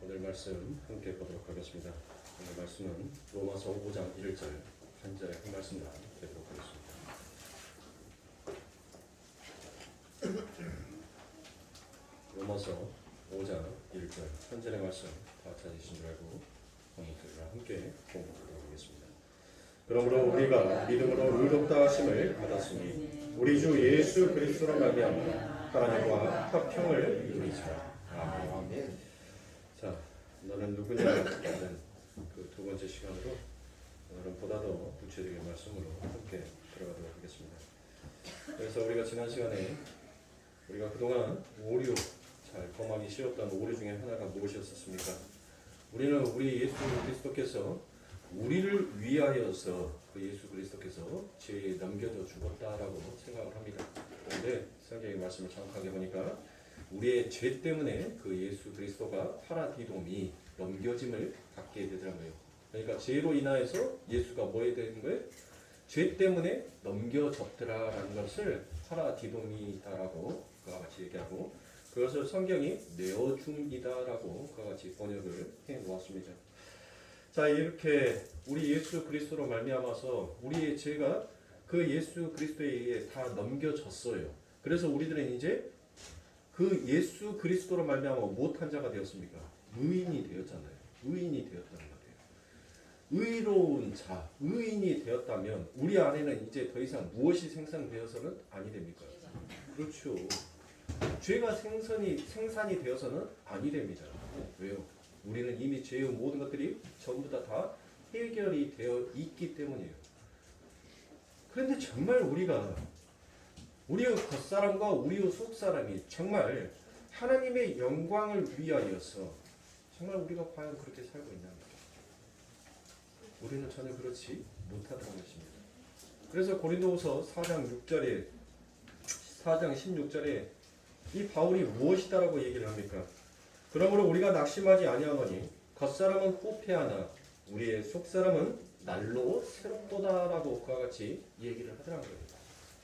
오늘 말씀 함께 보도록 하겠습니다. 오늘 말씀은 로마서 5장 1절 한 절의 한 말씀만 보도록 하겠습니다. 로마서 5장 1절 한 절의 말씀 다 찾으신 줄 알고 성도들과 함께 공부하도록 하겠습니다. 그러므로 우리가 믿음으로 의롭다 하심을 받았으니 우리 주 예수 그리스도로 말미암아 하나님과 화평을 이루리라. 아멘. 자, 너는 누구냐라는 그 두 번째 시간으로 오늘은 보다 더 구체적인 말씀으로 함께 들어가도록 하겠습니다. 그래서 우리가 지난 시간에 우리가 그동안 오류 잘 범하기 쉬웠던 오류 중에 하나가 무엇이었습니까? 우리는 우리 예수 그리스도께서 우리를 위하여서 그 예수 그리스도께서 죄에 넘겨져 죽었다라고 생각을 합니다. 그런데 성경의 말씀을 정확하게 보니까 우리의 죄 때문에 그 예수 그리스도가 파라디돔이 넘겨짐을 받게 되더라고요. 그러니까 죄로 인하여서 예수가 뭐에 되는 거예요? 죄 때문에 넘겨졌더라라는 것을 파라디돔이다라고 그와 같이 얘기하고 그것을 성경이 내어줌이다라고 그와 같이 번역을 해 놓았습니다. 자, 이렇게 우리 예수 그리스도로 말미암아서 우리의 죄가 그 예수 그리스도에 의해 다 넘겨졌어요. 그래서 우리들은 이제 그 예수 그리스도로 말미암아 못한 자가 되었습니까? 의인이 되었잖아요. 의인이 되었다는 거예요. 의로운 자, 의인이 되었다면 우리 안에는 이제 더 이상 무엇이 생산되어서는 아니 됩니까? 그렇죠. 죄가 생산이 되어서는 아니 됩니다. 왜요? 우리는 이미 죄의 모든 것들이 전부 다 해결이 되어 있기 때문이에요. 그런데 정말 우리의 겉사람과 우리의 속사람이 정말 하나님의 영광을 위하여서 정말 우리가 과연 그렇게 살고 있나? 우리는 전혀 그렇지 못하다는 것입니다. 그래서 고린도후서 4장 16절에 이 바울이 무엇이다라고 얘기를 합니까? 그러므로 우리가 낙심하지 아니하노니 겉사람은 후패하나 우리의 속사람은 날로 새롭도다라고 그와 같이 얘기를 하더라는 거예요.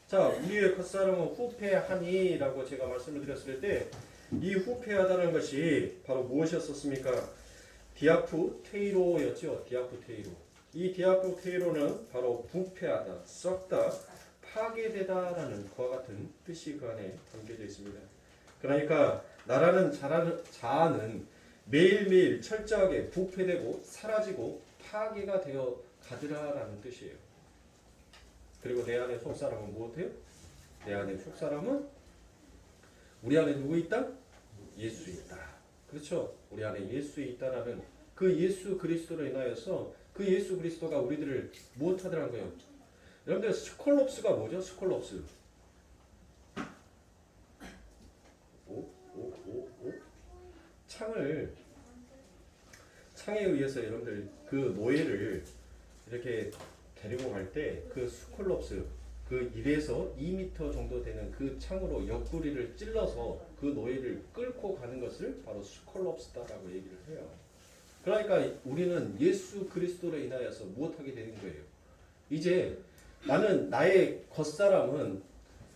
자, 우리의 겉사람은 후패하니라고 제가 말씀을 드렸을 때 이 후패하다는 것이 바로 무엇이었습니까? 디아프테이로였죠. 디아프테이로. 이 디아프테이로는 바로 부패하다, 썩다, 파괴되다라는 그와 같은 뜻이 그 안에 담겨져 있습니다. 그러니까 나라는 자아는 매일매일 철저하게 부패되고 사라지고 파괴가 되어 가더라라는 뜻이에요. 그리고 내 안에 속사람은 무엇이에요? 내 안에 속사람은 우리 안에 누구 있다? 예수 있다. 그렇죠? 우리 안에 예수 있다라는 그 예수 그리스도로 인하여서 그 예수 그리스도가 우리들을 무엇하더라는 거예요? 여러분들 스콜롭스가 뭐죠? 스콜롭스. 창에 의해서 여러분들 그 노예를 이렇게 데리고 갈 때 그 스콜롭스 그 1에서 2m 정도 되는 그 창으로 옆구리를 찔러서 그 노예를 끌고 가는 것을 바로 스콜롭스다라고 얘기를 해요. 그러니까 우리는 예수 그리스도로 인하여서 무엇하게 되는 거예요? 이제 나는 나의 겉사람은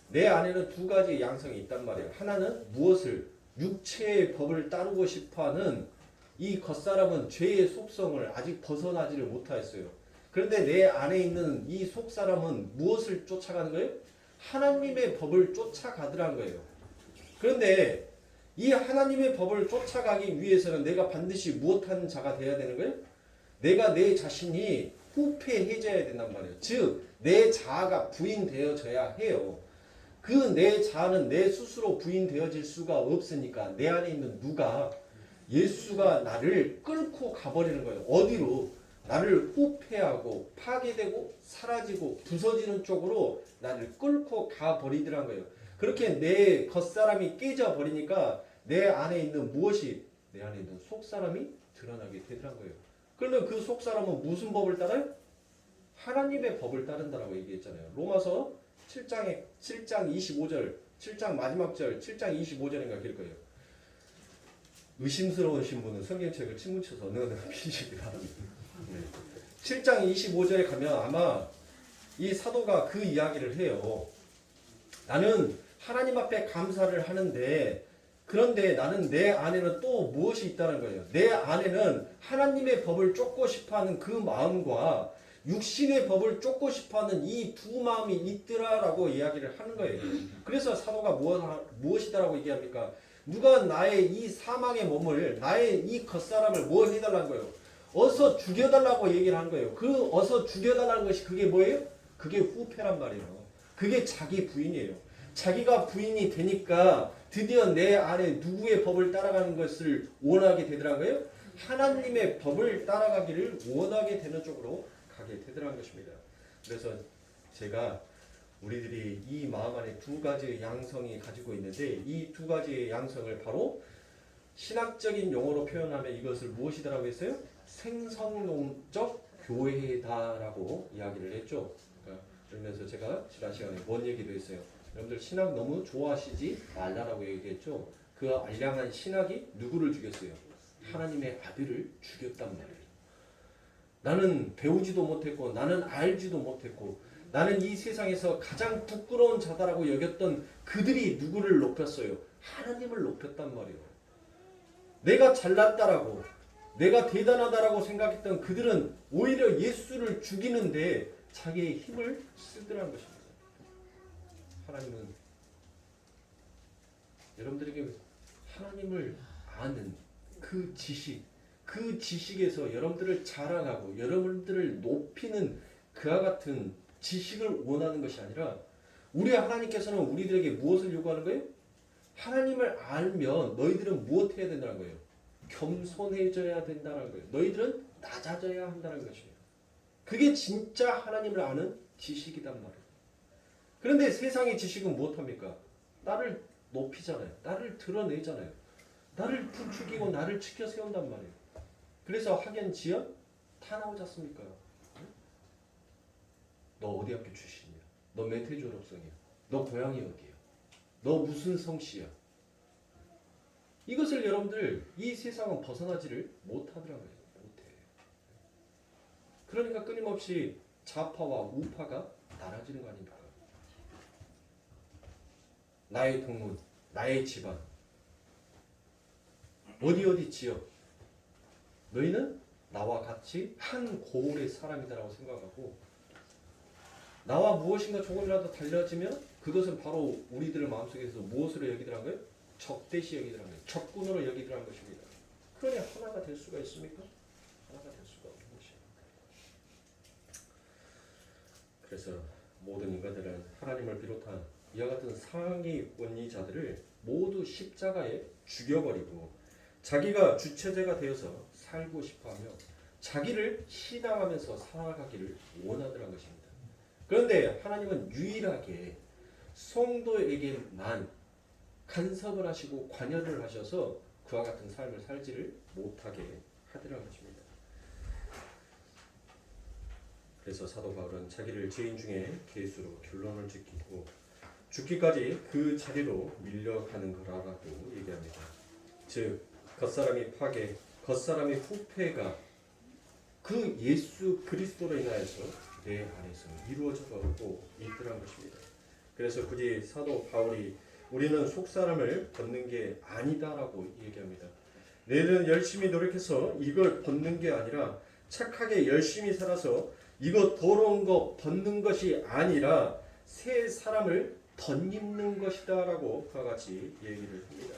내 안에는 두 가지 양성이 있단 말이에요. 하나는 무엇을 육체의 법을 따르고 싶어하는 이 겉사람은 죄의 속성을 아직 벗어나지를 못하였어요. 그런데 내 안에 있는 이 속사람은 무엇을 쫓아가는 거예요? 하나님의 법을 쫓아가더란 거예요. 그런데 이 하나님의 법을 쫓아가기 위해서는 내가 반드시 무엇하는 자가 되어야 되는 거예요? 내가 내 자신이 후패해져야 된단 말이에요. 즉, 내 자아가 부인되어져야 해요. 그 내 자아는 내 스스로 부인되어질 수가 없으니까 내 안에 있는 누가 예수가 나를 끌고 가버리는 거예요. 어디로? 나를 후패하고 파괴되고 사라지고 부서지는 쪽으로 나를 끌고 가버리더란 거예요. 그렇게 내 겉사람이 깨져버리니까 내 안에 있는 무엇이 내 안에 있는 속사람이 드러나게 되더란 거예요. 그러면 그 속사람은 무슨 법을 따라요? 하나님의 법을 따른다라고 얘기했잖아요. 로마서 7장 25절 7장 마지막 절 7장 25절인가 그럴 거예요. 의심스러우신 분은 성경책을 침묵쳐서 어느 피시기 바랍니다. 7장 25절에 가면 아마 이 사도가 그 이야기를 해요. 나는 하나님 앞에 감사를 하는데 그런데 나는 내 안에는 또 무엇이 있다는 거예요. 내 안에는 하나님의 법을 쫓고 싶어하는 그 마음과 육신의 법을 쫓고 싶어하는 이 두 마음이 있더라라고 이야기를 하는 거예요. 그래서 사도가 무엇이다라고 얘기합니까? 누가 나의 이 사망의 몸을, 나의 이 겉사람을 뭘 해달라는 거예요? 어서 죽여달라고 얘기를 하는 거예요. 그 어서 죽여달라는 것이 그게 뭐예요? 그게 후패란 말이에요. 그게 자기 부인이에요. 자기가 부인이 되니까 드디어 내 안에 누구의 법을 따라가는 것을 원하게 되더란 거예요? 하나님의 법을 따라가기를 원하게 되는 쪽으로 가게 되더란 것입니다. 그래서 제가 우리들이 이 마음 안에 두 가지의 양성이 가지고 있는데 이 두 가지의 양성을 바로 신학적인 용어로 표현하면 이것을 무엇이다라고 했어요? 생성론적 교회다라고 이야기를 했죠. 그러면서 제가 지난 시간에 뭔 얘기도 했어요. 여러분들 신학 너무 좋아하시지 말라라고 얘기했죠. 그 알량한 신학이 누구를 죽였어요? 하나님의 아들을 죽였단 말이에요. 나는 배우지도 못했고 나는 알지도 못했고 나는 이 세상에서 가장 부끄러운 자다라고 여겼던 그들이 누구를 높였어요? 하나님을 높였단 말이에요. 내가 잘났다라고 내가 대단하다라고 생각했던 그들은 오히려 예수를 죽이는데 자기의 힘을 쓰더라는 것입니다. 하나님은 여러분들에게 하나님을 아는 그 지식, 그 지식에서 여러분들을 자랑하고 여러분들을 높이는 그와 같은 지식을 원하는 것이 아니라 우리 하나님께서는 우리들에게 무엇을 요구하는 거예요? 하나님을 알면 너희들은 무엇 해야 된다는 거예요? 겸손해져야 된다는 거예요. 너희들은 낮아져야 한다는 것이에요. 그게 진짜 하나님을 아는 지식이단 말이에요. 그런데 세상의 지식은 무엇합니까? 나를 높이잖아요. 나를 드러내잖아요. 나를 부추기고 나를 치켜 세운단 말이에요. 그래서 학연지연 다 나오지 않습니까? 너 어디 학교 출신이야? 너 몇 회 졸업생이야? 너 고향이 어디야? 너 무슨 성씨야? 이것을 여러분들 이 세상은 벗어나지를 못하더라고요. 못해. 그러니까 끊임없이 좌파와 우파가 나눠지는 거 아닙니까? 나의 동문, 나의 집안, 어디 지역, 너희는 나와 같이 한 고울의 사람이다라고 생각하고 나와 무엇인가 조금이라도 달라지면 그것은 바로 우리들의 마음속에서 무엇으로 여기더란 거예요? 적대시 여기더란 거예요. 적군으로 여기더란 것입니다. 그러니 하나가 될 수가 있습니까? 하나가 될 수가 없는 것입니다. 그래서 모든 인간들은 하나님을 비롯한 이와 같은 상위 원리자들을 모두 십자가에 죽여버리고 자기가 주체제가 되어서 살고 싶어하며 자기를 신앙하면서 살아가기를 원하더란 것입니다. 그런데 하나님은 유일하게 성도에게만 간섭을 하시고 관여를 하셔서 그와 같은 삶을 살지를 못하게 하더란 것입니다. 그래서 사도 바울은 자기를 죄인 중에 괴수로 결론을 짓고 죽기까지 그 자리로 밀려가는 거라고 얘기합니다. 즉 겉사람이 파괴, 겉사람의 후패가 그 예수 그리스도로 인하여서 내 안에서 이루어져 가고 있더란 것입니다. 그래서 굳이 사도 바울이 우리는 속사람을 벗는 게 아니다라고 얘기합니다. 너희는 열심히 노력해서 이걸 벗는 게 아니라 착하게 열심히 살아서 이거 더러운 거 벗는 것이 아니라 새 사람을 덧입는 것이다 라고 그와 같이 얘기를 합니다.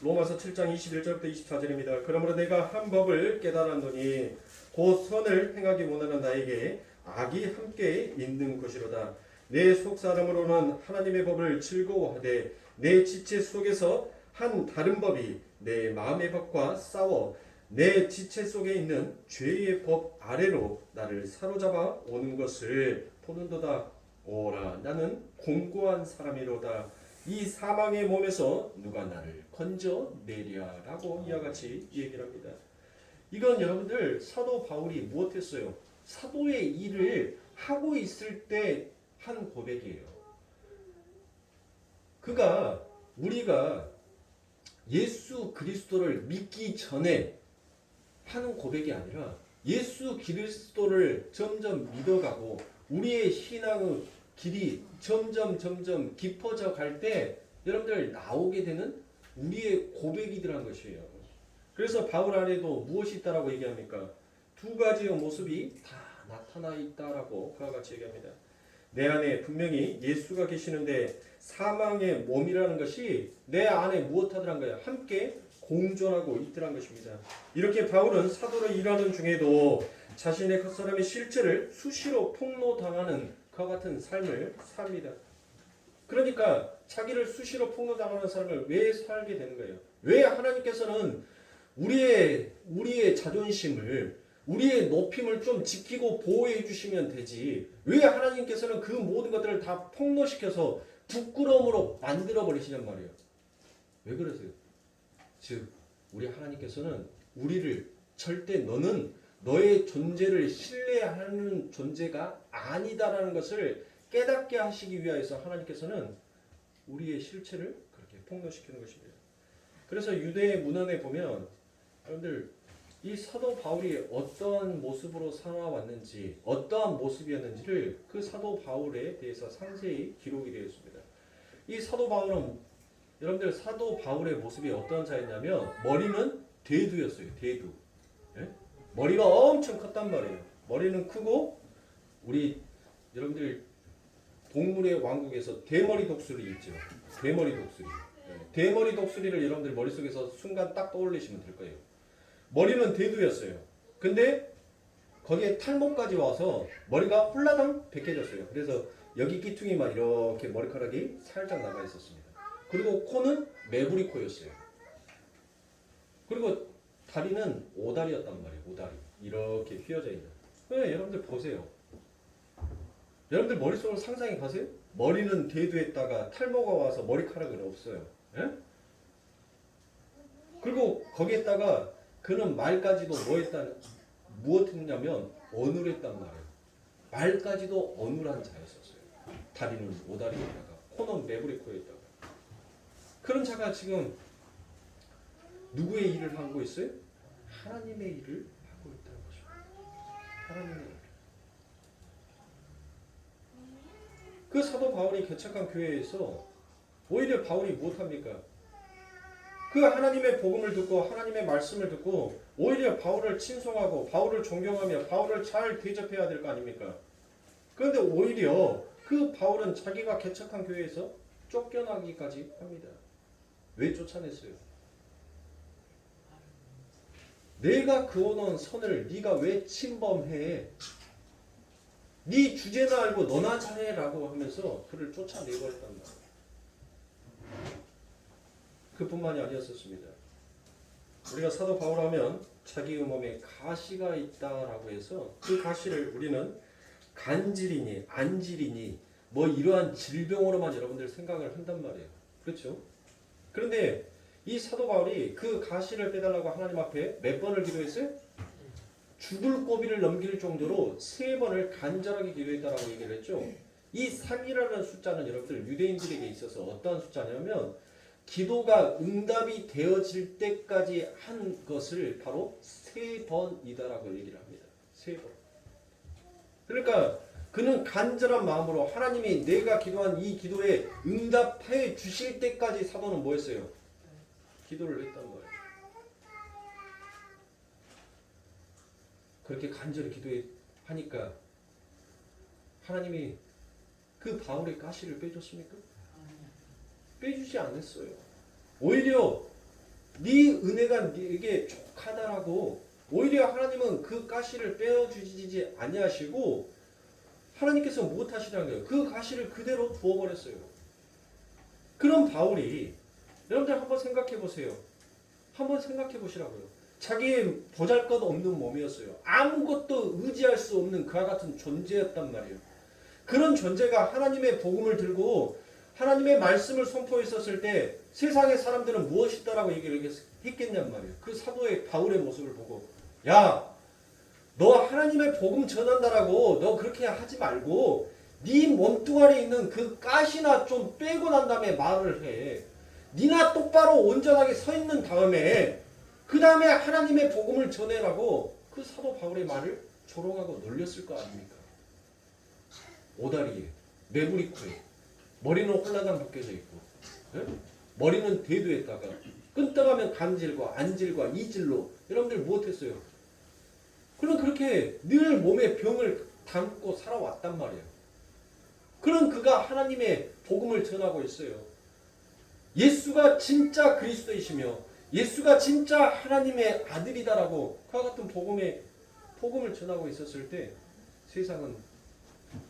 로마서 7장 21절부터 24절입니다. 그러므로 내가 한 법을 깨달았노니 곧 선을 행하기 원하는 나에게 악이 함께 있는 것이로다. 내 속사람으로는 하나님의 법을 즐거워하되 내 지체 속에서 한 다른 법이 내 마음의 법과 싸워 내 지체 속에 있는 죄의 법 아래로 나를 사로잡아 오는 것을 보는도다. 오라 나는 공고한 사람이로다. 이 사망의 몸에서 누가 나를 건져내랴 라고 이와 같이 얘기를 합니다. 이건 여러분들 사도 바울이 무엇했어요? 사도의 일을 하고 있을 때 한 고백이에요. 그가 우리가 예수 그리스도를 믿기 전에 하는 고백이 아니라 예수 그리스도를 점점 믿어가고 우리의 신앙의 길이 점점 깊어져 갈 때 여러분들 나오게 되는 우리의 고백이더란 것이에요. 그래서 바울 안에도 무엇이 있다라고 얘기합니까? 두 가지의 모습이 다 나타나 있다라고 그와 같이 얘기합니다. 내 안에 분명히 예수가 계시는데 사망의 몸이라는 것이 내 안에 무엇하더란 거예요? 함께 공존하고 있더란 것입니다. 이렇게 바울은 사도로 일하는 중에도 자신의 그 사람의 실체를 수시로 폭로당하는 그와 같은 삶을 삽니다. 그러니까 자기를 수시로 폭로당하는 삶을 왜 살게 되는 거예요? 왜 하나님께서는 우리의 자존심을 우리의 높임을 좀 지키고 보호해 주시면 되지 왜 하나님께서는 그 모든 것들을 다 폭로시켜서 부끄러움으로 만들어 버리시냔 말이에요. 왜 그러세요? 즉 우리 하나님께서는 우리를 절대 너는 너의 존재를 신뢰하는 존재가 아니다라는 것을 깨닫게 하시기 위하여서 하나님께서는 우리의 실체를 그렇게 폭로시키는 것입니다. 그래서 유대의 문헌에 보면 여러분들 이 사도 바울이 어떠한 모습으로 살아왔는지 어떠한 모습이었는지를 그 사도 바울에 대해서 상세히 기록이 되어 있습니다. 이 사도 바울은 여러분들 사도 바울의 모습이 어떤 자였냐면 머리는 대두였어요. 대두. 예? 머리가 엄청 컸단 말이에요. 머리는 크고 우리 여러분들 동물의 왕국에서 대머리 독수리 있죠. 대머리 독수리. 예. 대머리 독수리를 여러분들 머릿속에서 순간 딱 떠올리시면 될 거예요. 머리는 대두였어요. 근데 거기에 탈모까지 와서 머리가 홀라당 벗겨졌어요. 그래서 여기 끼퉁이만 이렇게 머리카락이 살짝 남아 있었습니다. 그리고 코는 매부리 코였어요. 그리고 다리는 오다리였단 말이에요. 오다리. 이렇게 휘어져 있는. 네, 여러분들 보세요. 여러분들 머릿속으로 상상해 가세요. 머리는 대두했다가 탈모가 와서 머리카락은 없어요. 예? 그리고 거기에다가 그는 말까지도 무엇 했냐면 어눌했단 말이에요. 말까지도 어눌한 자였었어요. 다리는 오다리에다가 코는 매부리 코에다가 그런 자가 지금 누구의 일을 하고 있어요? 하나님의 일을 하고 있다는 것입니다. 하나님의 일. 그 사도 바울이 개척한 교회에서 오히려 바울이 무엇합니까? 그 하나님의 복음을 듣고 하나님의 말씀을 듣고 오히려 바울을 친송하고 바울을 존경하며 바울을 잘 대접해야 될 거 아닙니까? 그런데 오히려 그 바울은 자기가 개척한 교회에서 쫓겨나기까지 합니다. 왜 쫓아냈어요? 내가 그어놓은 선을 네가 왜 침범해? 네 주제나 알고 너나 잘해라고 하면서 그를 쫓아내버렸단 말이에요. 그뿐만이 아니었었습니다. 우리가 사도 바울 하면 자기 몸에 가시가 있다라고 해서 그 가시를 우리는 간질이니 안질이니 뭐 이러한 질병으로만 여러분들 생각을 한단 말이에요. 그렇죠? 그런데 이 사도 바울이 그 가시를 빼달라고 하나님 앞에 몇 번을 기도했어요? 죽을 고비를 넘길 정도로 3번을 간절하게 기도했다라고 얘기를 했죠. 이 3이라는 숫자는 여러분들 유대인들에게 있어서 어떠한 숫자냐면 기도가 응답이 되어질 때까지 한 것을 바로 3번이다라고 얘기를 합니다. 3번. 그러니까 그는 간절한 마음으로 하나님이 내가 기도한 이 기도에 응답해 주실 때까지 사도는 뭐 했어요? 기도를 했단 말이에요. 그렇게 간절히 기도하니까 하나님이 그 바울의 가시를 빼줬습니까? 빼주지 않았어요. 오히려 네 은혜가 네게 족하다라고 오히려 하나님은 그 가시를 빼어주지 아니하시고 하나님께서 무엇하시라는 거예요? 그 가시를 그대로 두어버렸어요. 그럼 바울이 여러분들 한번 생각해 보세요. 한번 생각해 보시라고요. 자기의 보잘것없는 몸이었어요. 아무것도 의지할 수 없는 그와 같은 존재였단 말이에요. 그런 존재가 하나님의 복음을 들고 하나님의 말씀을 선포했었을 때 세상의 사람들은 무엇이다라고 얘기를 했겠냔 말이에요. 그 사도의 바울의 모습을 보고 야, 너 하나님의 복음 전한다라고 너 그렇게 하지 말고 네 몸뚱아리에 있는 그 가시나 좀 빼고 난 다음에 말을 해. 니나 똑바로 온전하게 서 있는 다음에 그 다음에 하나님의 복음을 전해라고 그 사도 바울의 말을 조롱하고 놀렸을 거 아닙니까? 오다리에 매부리 코에 머리는 홀라당 벗겨져 있고 네? 머리는 대두했다가 끈떡하면 간질과 안질과 이질로 여러분들 못했어요. 그럼 그렇게 늘 몸에 병을 담고 살아왔단 말이에요. 그런 그가 하나님의 복음을 전하고 있어요. 예수가 진짜 그리스도이시며 예수가 진짜 하나님의 아들이다라고 그와 같은 복음을 전하고 있었을 때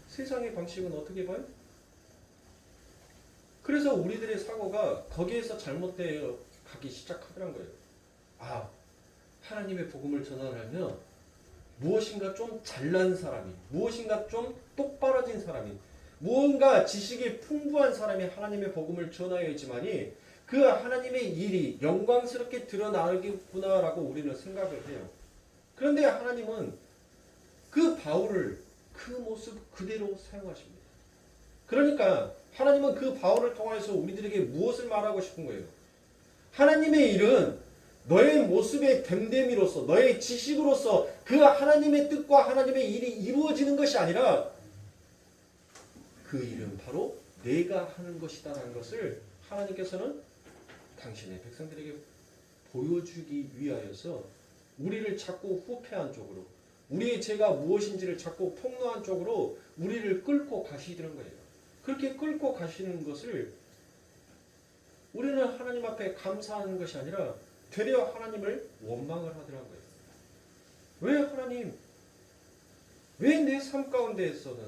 세상의 방식은 어떻게 봐요? 그래서 우리들의 사고가 거기에서 잘못되어 가기 시작하더란 거예요. 아, 하나님의 복음을 전하려면 무엇인가 좀 잘난 사람이, 무엇인가 좀 똑바라진 사람이, 무언가 지식이 풍부한 사람이 하나님의 복음을 전하여야지만이 그 하나님의 일이 영광스럽게 드러나겠구나라고 우리는 생각을 해요. 그런데 하나님은 그 바울을 그 모습 그대로 사용하십니다. 그러니까 하나님은 그 바울을 통해서 우리들에게 무엇을 말하고 싶은 거예요? 하나님의 일은 너의 모습의 됨됨이로서 너의 지식으로서 그 하나님의 뜻과 하나님의 일이 이루어지는 것이 아니라 그 일은 바로 내가 하는 것이다라는 것을 하나님께서는 당신의 백성들에게 보여주기 위하여서 우리를 자꾸 후퇴한 쪽으로 우리의 죄가 무엇인지를 자꾸 폭로한 쪽으로 우리를 끌고 가시는 거예요. 그렇게 끌고 가시는 것을 우리는 하나님 앞에 감사하는 것이 아니라 되려 하나님을 원망을 하더라고요. 왜 하나님? 왜 내 삶 가운데에서는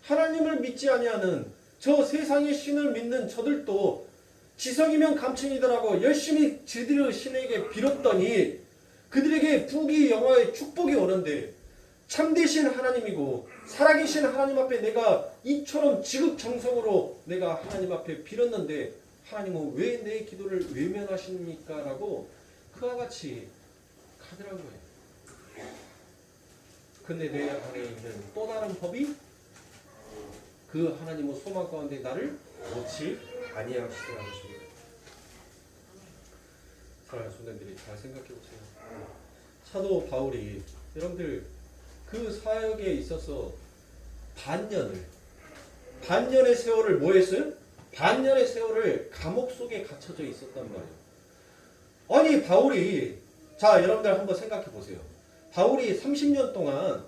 하나님을 믿지 아니하는 저 세상의 신을 믿는 저들도 지성이면 감천이더라고 열심히 저들의 신에게 빌었더니 그들에게 부귀 영화의 축복이 오는데 참되신 하나님이고 살아계신 하나님 앞에 내가 이처럼 지극정성으로 내가 하나님 앞에 빌었는데 하나님은 왜 내 기도를 외면하십니까? 라고 그와 같이 가더라고요. 근데 내 안에 있는 또 다른 법이 그 하나님의 소망 가운데 나를 놓지 아니하시더라는 것입니다. 사랑하는 손님들이 잘 생각해 보세요. 사도 바울이 여러분들 그 사역에 있어서 반년의 세월을 뭐 했어요? 반년의 세월을 감옥 속에 갇혀져 있었단 말이에요. 아니 바울이 자 여러분들 한번 생각해 보세요. 바울이 30년 동안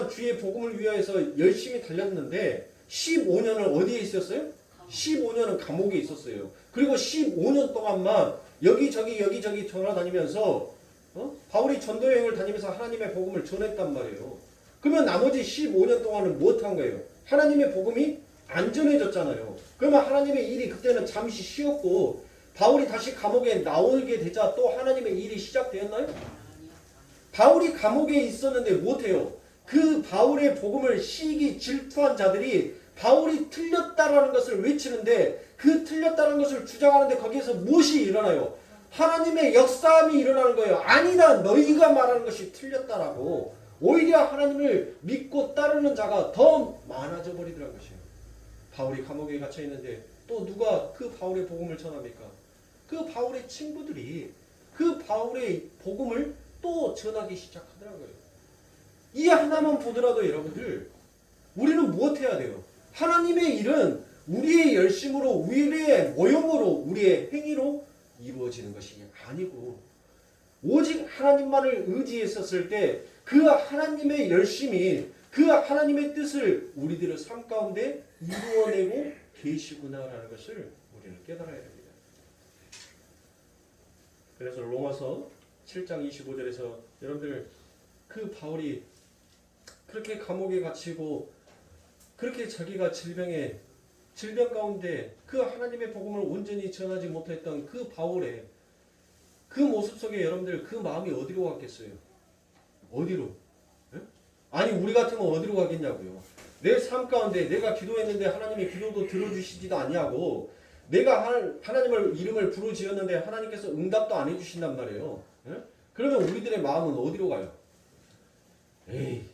주의 복음을 위하여서 열심히 달렸는데 15년을 어디에 있었어요? 15년은 감옥에 있었어요. 그리고 15년 동안만 여기저기 돌아다니면서 바울이 전도여행을 다니면서 하나님의 복음을 전했단 말이에요. 그러면 나머지 15년 동안은 무엇한 거예요? 하나님의 복음이 안 전해졌잖아요. 그러면 하나님의 일이 그때는 잠시 쉬었고 바울이 다시 감옥에 나오게 되자 또 하나님의 일이 시작되었나요? 바울이 감옥에 있었는데 못해요. 그 바울의 복음을 시기 질투한 자들이 바울이 틀렸다라는 것을 외치는데 그 틀렸다는 것을 주장하는데 거기에서 무엇이 일어나요? 하나님의 역사함이 일어나는 거예요. 아니다 너희가 말하는 것이 틀렸다라고 오히려 하나님을 믿고 따르는 자가 더 많아져 버리더라는 것이에요. 바울이 감옥에 갇혀 있는데 또 누가 그 바울의 복음을 전합니까? 그 바울의 친구들이 그 바울의 복음을 또 전하기 시작하더라고요. 이 하나만 보더라도 여러분들 우리는 무엇해야 돼요? 하나님의 일은 우리의 열심으로 우리의 모형으로 우리의 행위로 이루어지는 것이 아니고 오직 하나님만을 의지했었을 때 그 하나님의 열심이 그 하나님의 뜻을 우리들의 삶 가운데 이루어내고 계시구나라는 것을 우리는 깨달아야 됩니다. 그래서 로마서 7장 25절에서 여러분들 그 바울이 그렇게 감옥에 갇히고 그렇게 자기가 질병 가운데 그 하나님의 복음을 온전히 전하지 못했던 그 바울의 그 모습 속에 여러분들 그 마음이 어디로 갔겠어요? 어디로? 예? 아니 우리 같으면 어디로 가겠냐고요. 내 삶 가운데 내가 기도했는데 하나님이 기도도 들어주시지도 아니하고 내가 하나님을 이름을 부르짖었는데 하나님께서 응답도 안 해주신단 말이에요. 예? 그러면 우리들의 마음은 어디로 가요? 에이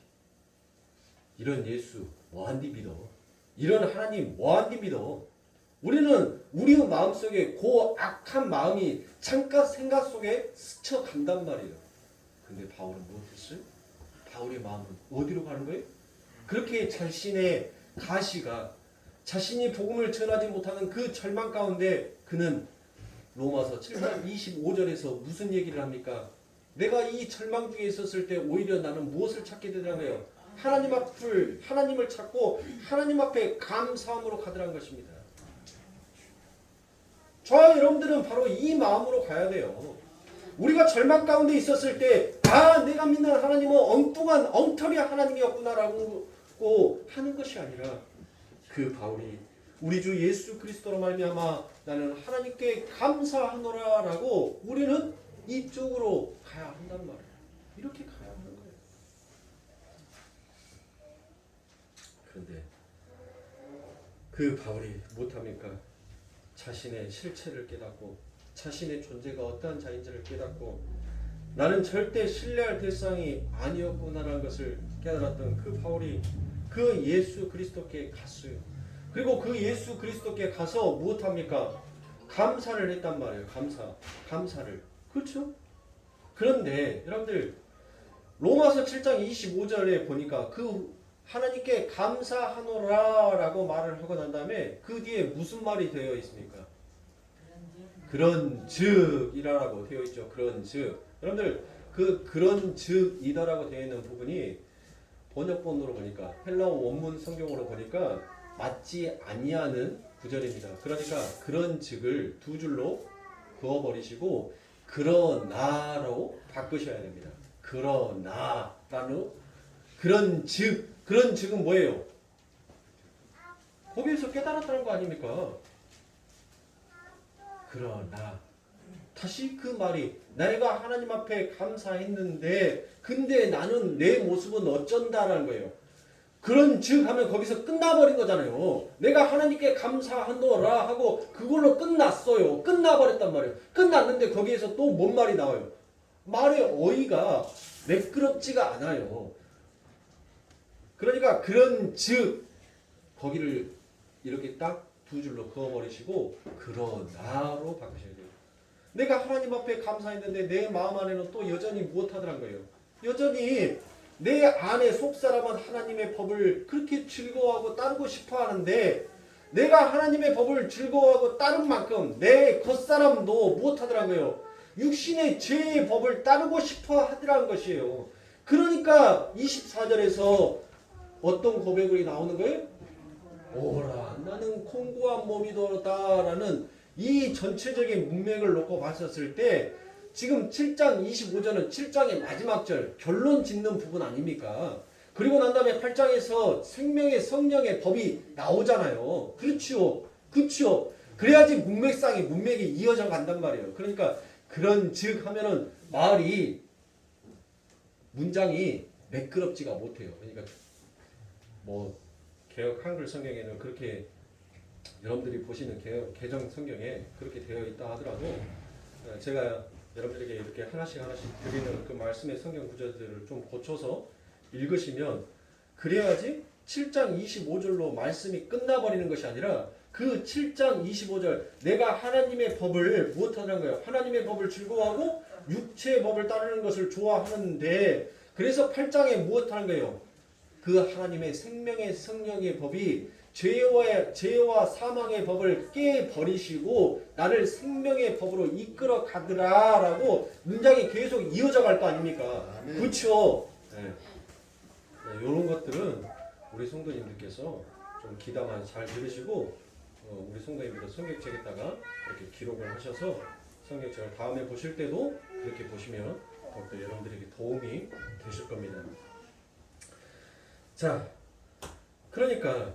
이런 예수 뭐한디 믿어? 이런 하나님 뭐한디 믿어? 우리는 우리의 마음속에 그 악한 마음이 잠깐 생각 속에 스쳐간단 말이에요. 근데 바울은 무엇했어요? 바울의 마음은 어디로 가는 거예요? 그렇게 자신의 가시가 자신이 복음을 전하지 못하는 그 절망 가운데 그는 로마서 7장 25절에서 무슨 얘기를 합니까? 내가 이 절망 중에 있었을 때 오히려 나는 무엇을 찾게 되더라고요? 하나님을 찾고 하나님 앞에 감사함으로 가더란 것입니다. 저와 여러분들은 바로 이 마음으로 가야 돼요. 우리가 절망 가운데 있었을 때 내가 믿는 하나님은 엉뚱한 엉터리 하나님이었구나라고 하는 것이 아니라 그 바울이 우리 주 예수 그리스도로 말미암아 나는 하나님께 감사하노라라고 우리는 이쪽으로 가야 한단 말이에요. 이렇게 가야 하는 거예요. 그런데 그 바울이 못합니까? 자신의 실체를 깨닫고 자신의 존재가 어떠한 자인지를 깨닫고 나는 절대 신뢰할 대상이 아니었구나라는 것을 깨달았던 그 바울이 그 예수 그리스도께 갔어요. 그리고 그 예수 그리스도께 가서 무엇합니까? 감사를 했단 말이에요. 감사를. 그렇죠? 그런데 여러분들 로마서 7장 25절에 보니까 그 하나님께 감사하노라라고 말을 하고 난 다음에 그 뒤에 무슨 말이 되어 있습니까? 그런즉이라고 되어 있죠. 그런즉. 여러분들 그런즉이다라고 되어 있는 부분이 번역본으로 보니까 헬라어 원문 성경으로 보니까 맞지 아니하는 구절입니다. 그러니까 그런즉을 두 줄로 그어버리시고 그러나로 바꾸셔야 됩니다. 그러나라는 그런즉은 뭐예요? 거기에서 깨달았다는 거 아닙니까? 그러나 다시 그 말이 내가 하나님 앞에 감사했는데 근데 나는 내 모습은 어쩐다라는 거예요. 그런즉 하면 거기서 끝나버린 거잖아요. 내가 하나님께 감사하노라 하고 그걸로 끝났어요. 끝나버렸단 말이에요. 끝났는데 거기에서 또 뭔 말이 나와요? 말의 어휘가 매끄럽지가 않아요. 그러니까 그런즉 거기를 이렇게 딱 두 줄로 그어버리시고 그러나로 바꾸셔야 돼요. 내가 하나님 앞에 감사했는데 내 마음 안에는 또 여전히 무엇하더란 거예요. 여전히 내 안에 속사람은 하나님의 법을 그렇게 즐거워하고 따르고 싶어 하는데 내가 하나님의 법을 즐거워하고 따른 만큼 내 겉사람도 무엇하더라고요. 육신의 죄의 법을 따르고 싶어 하더라는 것이에요. 그러니까 24절에서 어떤 고백이 나오는 거예요? 오라 나는 콩고한 몸이 되었다라는 이 전체적인 문맥을 놓고 봤었을 때 지금 7장 25절은 7장의 마지막 절 결론 짓는 부분 아닙니까? 그리고 난 다음에 8장에서 생명의 성령의 법이 나오잖아요. 그렇지요. 그래야지 문맥이 이어져 간단 말이에요. 그러니까 그런즉 하면은 문장이 매끄럽지가 못해요. 그러니까 개역 한글 성경에는 그렇게 여러분들이 보시는 개정 성경에 그렇게 되어 있다 하더라도 제가 여러분들에게 이렇게 하나씩 드리는 그 말씀의 성경 구절들을 좀 고쳐서 읽으시면 그래야지 7장 25절로 말씀이 끝나버리는 것이 아니라 그 7장 25절 내가 하나님의 법을 무엇하는 거예요? 하나님의 법을 즐거워하고 육체의 법을 따르는 것을 좋아하는데 그래서 8장에 무엇하는 거예요? 그 하나님의 생명의 성령의 법이 죄와 사망의 법을 깨버리시고 나를 생명의 법으로 이끌어 가더라라고 문장이 계속 이어져 갈 거 아닙니까? 그렇죠? 네. 이런 것들은 우리 성도님들께서 좀 귀담아 잘 들으시고 우리 성도님들 성경책에다가 이렇게 기록을 하셔서 성경책을 다음에 보실 때도 그렇게 보시면 더욱더 여러분들에게 도움이 되실 겁니다. 자, 그러니까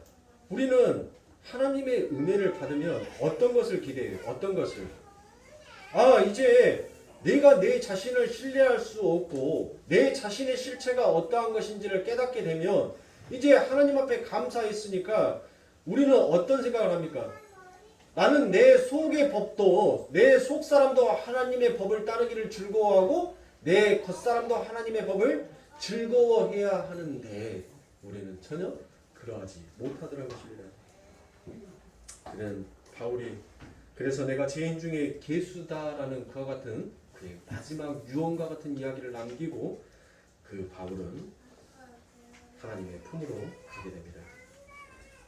우리는 하나님의 은혜를 받으면 어떤 것을 기대해요? 어떤 것을? 이제 내가 내 자신을 신뢰할 수 없고 내 자신의 실체가 어떠한 것인지를 깨닫게 되면 이제 하나님 앞에 감사했으니까 우리는 어떤 생각을 합니까? 나는 내 속의 법도 내 속사람도 하나님의 법을 따르기를 즐거워하고 내 겉사람도 하나님의 법을 즐거워해야 하는데 우리는 전혀 그러하지 못하더라는 것입니다. 그는 바울이 그래서 내가 죄인 중에 괴수다라는 그와 같은 그의 마지막 유언과 같은 이야기를 남기고 그 바울은 하나님의 품으로 가게 됩니다.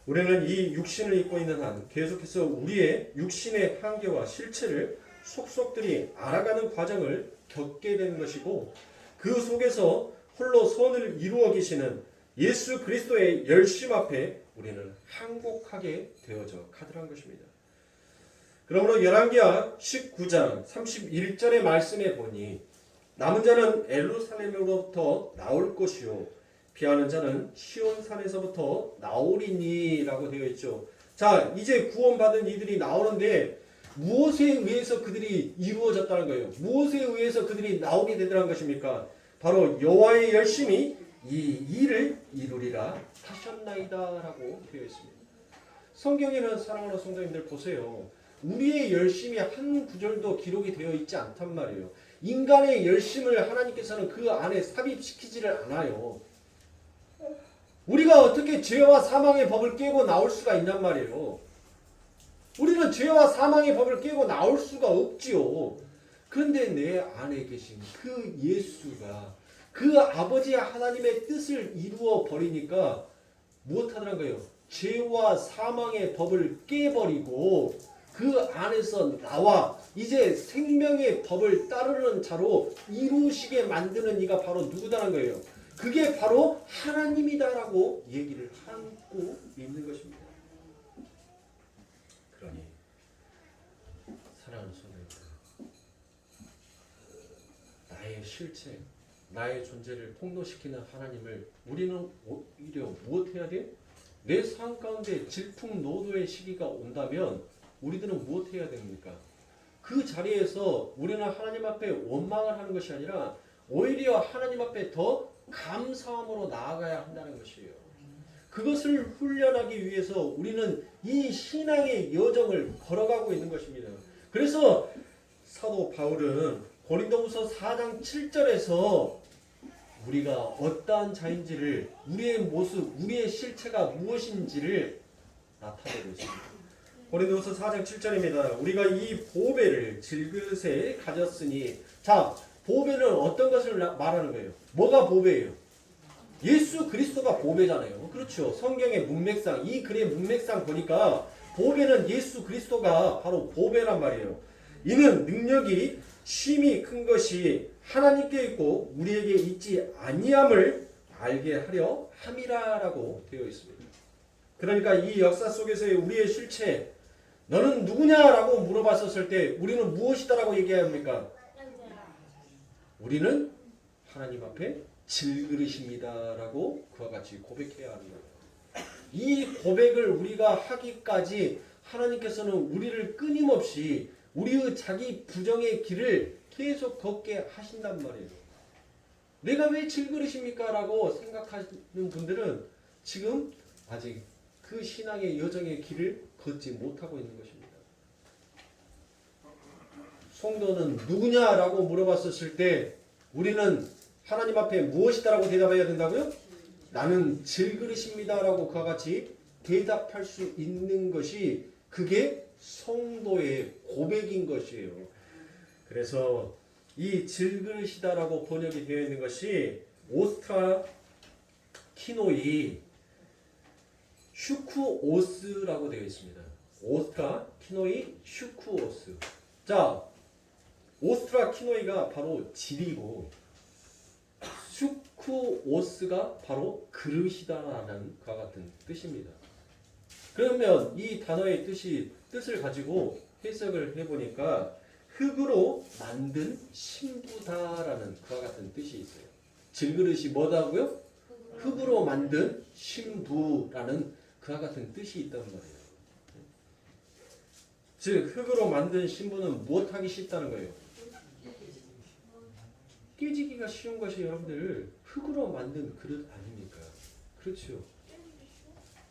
우리는 이 육신을 입고 있는 한 계속해서 우리의 육신의 한계와 실체를 속속들이 알아가는 과정을 겪게 되는 것이고, 그 속에서 홀로 선을 이루어 계시는 예수 그리스도의 열심 앞에 우리는 항복하게 되어져 가더란 것입니다. 그러므로 열왕기하 19장 31절의 말씀에 보니 남은 자는 예루살렘으로부터 나올 것이요 피하는 자는 시온산에서부터 나오리니 라고 되어 있죠. 자, 이제 구원받은 이들이 나오는데 무엇에 의해서 그들이 이루어졌다는 거예요. 무엇에 의해서 그들이 나오게 되더란 것입니까? 바로 여호와의 열심이 이 일을 이루리라 하셨나이다 라고 되어 있습니다. 성경에는 사랑하는 성도님들 보세요. 우리의 열심이 한 구절도 기록이 되어 있지 않단 말이에요. 인간의 열심을 하나님께서는 그 안에 삽입시키지를 않아요. 우리가 어떻게 죄와 사망의 법을 깨고 나올 수가 있냔 말이에요. 우리는 죄와 사망의 법을 깨고 나올 수가 없지요. 그런데 내 안에 계신 그 예수가 그 아버지 하나님의 뜻을 이루어 버리니까 무엇하더란 거예요? 죄와 사망의 법을 깨버리고 그 안에서 나와 이제 생명의 법을 따르는 자로 이루시게 만드는 이가 바로 누구다라는 거예요. 그게 바로 하나님이다라고 얘기를 하고 있는 것입니다. 그러니 사랑하는 성도님들, 나의 실체, 나의 존재를 폭로시키는 하나님을 우리는 오히려 무엇해야 돼? 내 삶 가운데 질풍노도의 시기가 온다면 우리들은 무엇해야 됩니까? 그 자리에서 우리는 하나님 앞에 원망을 하는 것이 아니라 오히려 하나님 앞에 더 감사함으로 나아가야 한다는 것이에요. 그것을 훈련하기 위해서 우리는 이 신앙의 여정을 걸어가고 있는 것입니다. 그래서 사도 바울은 고린도후서 4장 7절에서 우리가 어떠한 자인지를, 우리의 모습, 우리의 실체가 무엇인지를 나타내고 있습니다. 고린도후서 4장 7절입니다. 우리가 이 보배를 질그릇에 가졌으니, 자, 보배는 어떤 것을 말하는 거예요? 뭐가 보배예요? 예수 그리스도가 보배잖아요. 그렇죠. 성경의 문맥상, 이 글의 문맥상 보니까 보배는 예수 그리스도가 바로 보배란 말이에요. 이는 능력이 심히 큰 것이 하나님께 있고 우리에게 있지 아니함을 알게 하려 함이라라고 되어 있습니다. 그러니까 이 역사 속에서의 우리의 실체, 너는 누구냐라고 물어봤었을 때 우리는 무엇이다라고 얘기해야 합니까? 우리는 하나님 앞에 질그릇입니다라고 그와 같이 고백해야 하는 거예요. 이 고백을 우리가 하기까지 하나님께서는 우리를 끊임없이 우리의 자기 부정의 길을 계속 걷게 하신단 말이에요. 내가 왜 질그릇입니까? 라고 생각하는 분들은 지금 아직 그 신앙의 여정의 길을 걷지 못하고 있는 것입니다. 성도는 누구냐라고 물어봤었을 때 우리는 하나님 앞에 무엇이다라고 대답해야 된다고요? 나는 질그릇입니다라고 그와 같이 대답할 수 있는 것이 그게 성도의 고백인 것이에요. 그래서 이 질그릇이다라고 번역이 되어 있는 것이 오스트라 키노이 슈쿠오스라고 되어 있습니다. 오스트라 키노이 슈쿠오스. 자, 오스트라 키노이가 바로 질이고 슈쿠오스가 바로 그릇이다라는 그와 같은 뜻입니다. 그러면 이 단어의 뜻을 가지고 해석을 해보니까 흙으로 만든 신부다라는 그와 같은 뜻이 있어요. 질그릇이 뭐다고요? 흙으로 만든 신부라는 그와 같은 뜻이 있단 말이에요. 즉 흙으로 만든 신부는 무엇하기 쉽다는 거예요? 깨지기가 쉬운 것이 여러분들 흙으로 만든 그릇 아닙니까? 그렇죠.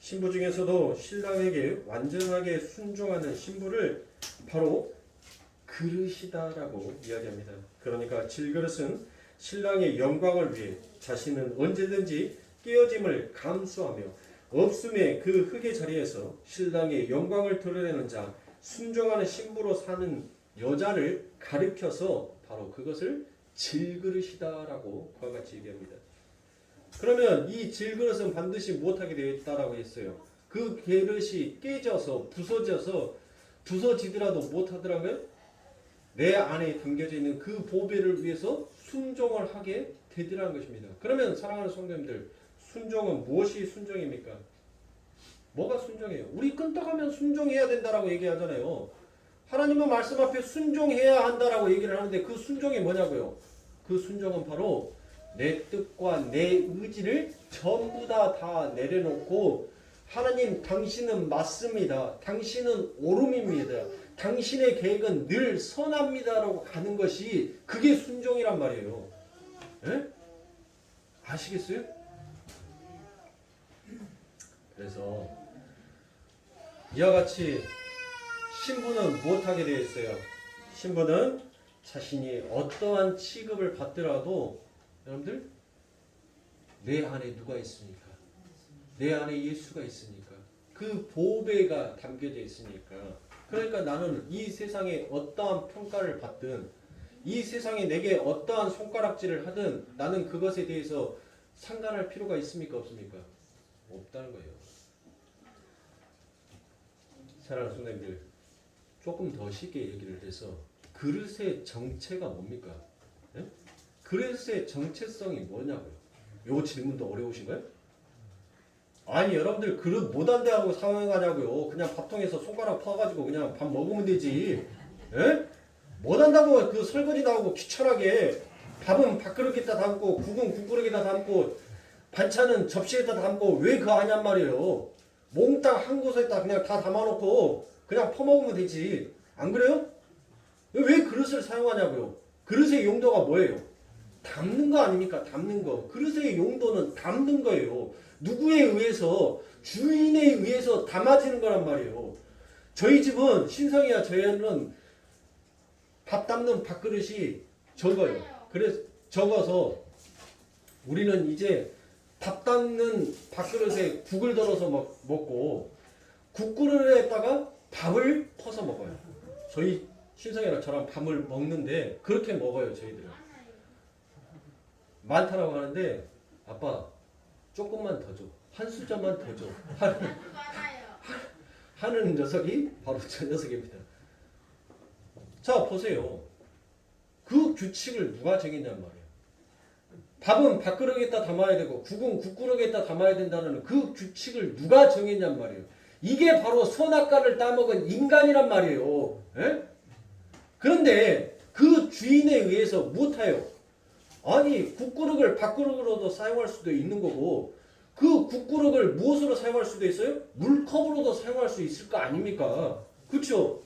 신부 중에서도 신랑에게 완전하게 순종하는 신부를 바로 그릇이다라고 이야기합니다. 그러니까 질그릇은 신랑의 영광을 위해 자신은 언제든지 깨어짐을 감수하며 없음의 그 흙의 자리에서 신랑의 영광을 드러내는 자, 순종하는 신부로 사는 여자를 가리켜서 바로 그것을 질그릇이다라고 그와 같이 얘기합니다. 그러면 이 질그릇은 반드시 무엇하게 되어 있다라고 했어요? 그 그릇이 깨져서 부서지더라도 못하더라고요. 내 안에 담겨져 있는 그 보배를 위해서 순종을 하게 되더라는 것입니다. 그러면 사랑하는 성도님들, 순종은 무엇이 순종입니까? 뭐가 순종이에요? 우리 끈떡하면 순종해야 된다라고 얘기하잖아요. 하나님의 말씀 앞에 순종해야 한다라고 얘기를 하는데 그 순종이 뭐냐고요? 그 순종은 바로 내 뜻과 내 의지를 전부 다 내려놓고 하나님 당신은 맞습니다. 당신은 옳음입니다. 당신의 계획은 늘 선합니다라고 가는 것이 그게 순종이란 말이에요. 에? 아시겠어요? 그래서 이와 같이 신부는 무엇하게 되어 있어요? 신부는 자신이 어떠한 취급을 받더라도 여러분들 내 안에 누가 있으니까 내 안에 예수가 있으니까 그 보배가 담겨져 있으니까 그러니까 나는 이 세상에 어떠한 평가를 받든 이 세상에 내게 어떠한 손가락질을 하든 나는 그것에 대해서 상관할 필요가 있습니까? 없습니까? 없다는 거예요. 사랑하는 성도님들, 조금 더 쉽게 얘기를 해서 그릇의 정체가 뭡니까? 네? 그릇의 정체성이 뭐냐고요? 요 질문도 어려우신가요? 아니 여러분들 그릇 못한대 하고 상황하냐고요. 그냥 밥통에서 손가락 퍼가지고 그냥 밥 먹으면 되지. 예? 못한다고 그 설거지 나오고 귀찮게 밥은 밥그릇에다 담고 국은 국그릇에다 담고 반찬은 접시에다 담고 왜 그거 하냔 말이에요. 몽땅 한 곳에다 그냥 다 담아놓고 그냥 퍼먹으면 되지. 안 그래요? 왜 그릇을 사용하냐고요. 그릇의 용도가 뭐예요? 담는 거 아닙니까? 담는 거. 그릇의 용도는 담는 거예요. 누구에 의해서 주인에 의해서 담아지는 거란 말이에요. 저희 집은 신성이야 저희는 밥 담는 밥그릇이 적어요. 그래서 적어서 우리는 이제 밥 담는 밥그릇에 국을 덜어서 먹고 국그릇에다가 밥을 퍼서 먹어요. 저희 신성이랑 저랑 밥을 먹는데 그렇게 먹어요. 저희들은. 많다라고 하는데 아빠 조금만 더 줘. 한 수저만 더 줘. 하는 녀석이 바로 저 녀석입니다. 자 보세요. 그 규칙을 누가 정했냔 말이에요. 밥은 밥그릇에다 담아야 되고 국은 국그릇에다 담아야 된다는 그 규칙을 누가 정했냔 말이에요. 이게 바로 선악과를 따먹은 인간이란 말이에요. 에? 그런데 그 주인에 의해서 못해요. 아니 국그릇을 밥그릇으로도 사용할 수도 있는 거고 그 국그릇을 무엇으로 사용할 수도 있어요? 물컵으로도 사용할 수 있을 거 아닙니까? 그렇죠?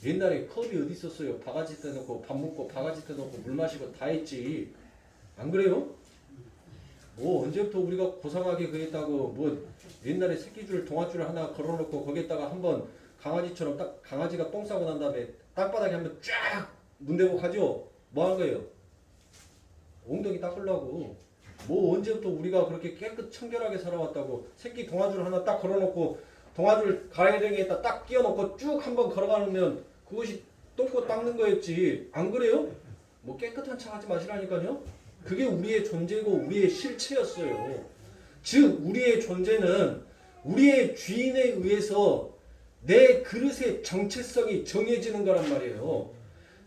옛날에 컵이 어디 있었어요? 바가지 때 넣고 밥 먹고 바가지 때 넣고 물 마시고 다 했지. 안 그래요? 뭐 언제부터 우리가 고상하게 그랬다고 뭐 옛날에 새끼줄 동아줄 하나 걸어놓고 거기에다가 한번 강아지처럼 딱 강아지가 똥 싸고 난 다음에 땅바닥에 한번 쫙 문대고 가죠. 뭐 하는 거예요? 엉덩이 닦으려고. 뭐 언제부터 우리가 그렇게 깨끗 청결하게 살아왔다고 새끼 동아줄 하나 딱 걸어놓고 동아줄 가래등에다 딱 끼워놓고 쭉 한번 걸어가면 그것이 똥꼬 닦는 거였지. 안 그래요? 뭐 깨끗한 차 하지 마시라니까요. 그게 우리의 존재고 우리의 실체였어요. 즉 우리의 존재는 우리의 주인에 의해서 내 그릇의 정체성이 정해지는 거란 말이에요.